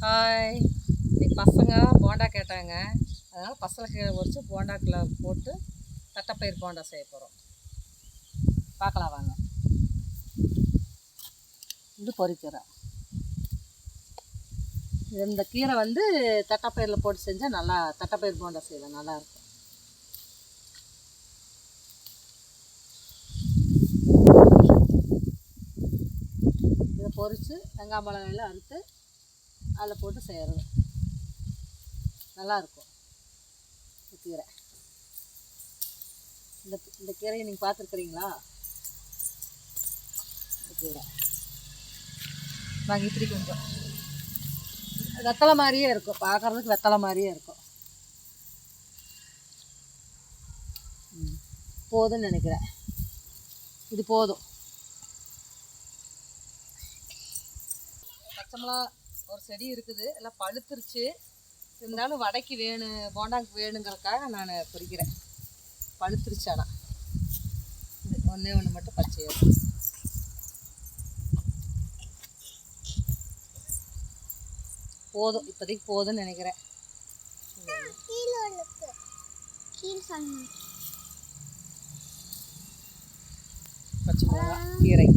Hi, இன்னைக்கு பசங்க போண்டா கேட்டாங்க. அதனால் பசலைக்கீரை உரித்து போண்டாக்குள்ள போட்டு தட்டைப்பயிர் போண்டா செய்ய போகிறோம். பார்க்கலாம் வாங்க. இது பொரிக்கீரை. இந்த கீரை வந்து தட்டைப்பயிரில் போட்டு செஞ்சால் நல்லா தட்டைப்பயிர் போண்டா செய்யலாம், நல்லாயிருக்கும். இதை பொரித்து வெங்காய மிளகாயில் அறுத்து அதில் போட்டு செய்கிறது நல்லாயிருக்கும். இந்த கீரை இந்த கீரையை நீங்கள் பார்த்துருக்குறீங்களா? இந்த கீரை நாங்கள் இப்படி கொஞ்சம் வெத்தலை மாதிரியே இருக்கும், பார்க்குறதுக்கு வெத்தலை மாதிரியே இருக்கும். போதும்னு நினைக்கிறேன், இது போதும். பச்சை மிளகா ஒரு செடி இருக்குது, எல்லாம் பழுத்துருச்சு. இருந்தாலும் வடைக்கு வேணும், போண்டாக்கு வேணுங்கிறதுக்காக நான் பொரிக்கிறேன். பழுத்துருச்சு, ஆனால் ஒன்றே ஒன்று மட்டும் பச்சையாக போதும். இப்போதைக்கு போதும்னு நினைக்கிறேன். பச்சை மிளகா, கீரை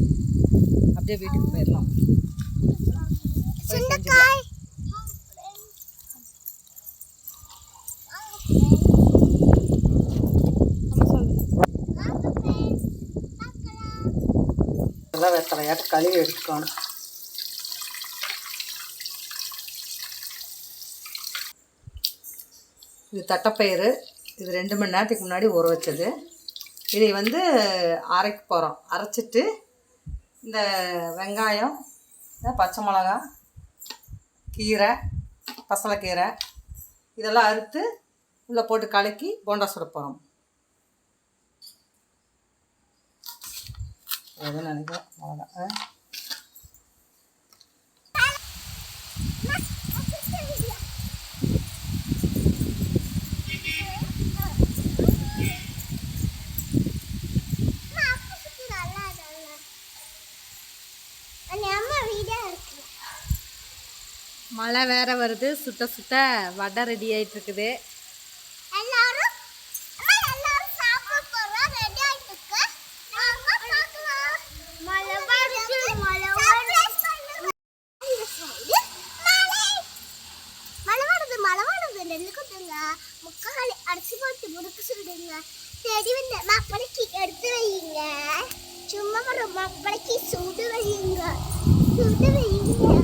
அப்படியே வீட்டுக்கு போயிடலாம். நல்லா வெத்தலையாட்டு கழுவி எடுத்துக்கணும். இது தட்டைப்பயிறு, இது 2 மணி நேரத்துக்கு முன்னாடி ஊற வச்சது. இதை வந்து அரைக்க போகிறோம். அரைச்சிட்டு இந்த வெங்காயம், பச்சை மிளகா, கீரை, பசலைக்கீரை இதெல்லாம் அறுத்து உள்ளே போட்டு கலக்கி போண்டா சுட போகிறோம். எதுவும் நினைக்கிறேன் அவ்வளோதான். மழை வேற வருது, சுட்ட சுட்ட வடை ரெடி ஆகிட்டு இருக்குது. முக்காலி அரிசி போட்டு முறுக்கு சுடுங்க. தேடி வந்த மாப்பிளைக்கு எடுத்து வையுங்க. சும்மா ஒரு மாப்பிளைக்கு சுடு வையுங்க, சுடு வையுங்க.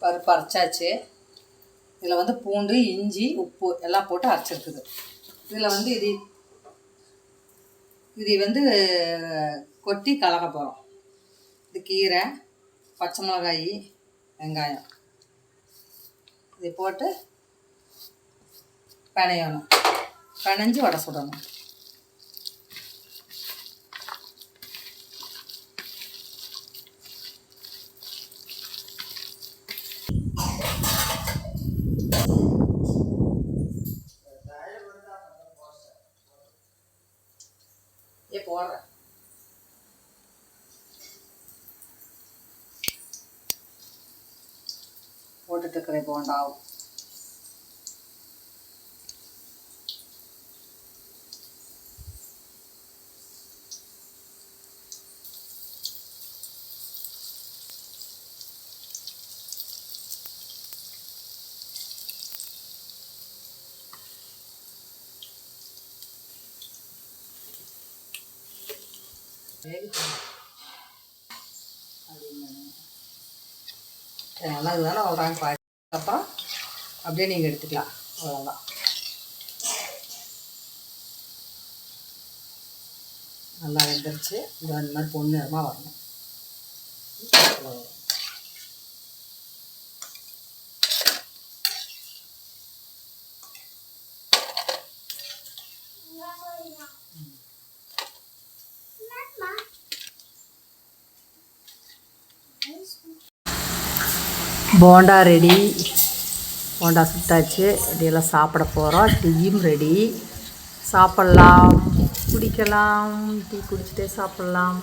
பருப்பு அரைச்சாச்சு. இதில் வந்து பூண்டு, இஞ்சி, உப்பு எல்லாம் போட்டு அரைச்சிருக்குது. இதில் வந்து இதை வந்து கொட்டி கலக்க போகிறோம். இது கீரை, பச்சை மிளகாய், வெங்காயம் இதை போட்டு பிணையணும். பிணைஞ்சு வடை சுடணும். போடுறேன். போட்டுட்டு இருக்கிற போண்டாவும் நல்லா இதுதானே அவ்வளோதாங்க பாய். அப்புறம் அப்படியே நீங்கள் எடுத்துக்கலாம், அவ்வளோதான். நல்லா வெந்துருச்சு. இது அந்த மாதிரி பொண்ணு நிறமாக வரணும். போண்டா ரெடி. போண்டா சுட்டாச்சு. ரெடியெல்லாம் சாப்பிட போகிறோம். டீயும் ரெடி. சாப்பிட்லாம், குடிக்கலாம். டீ குடிச்சிட்டே சாப்பிட்லாம்.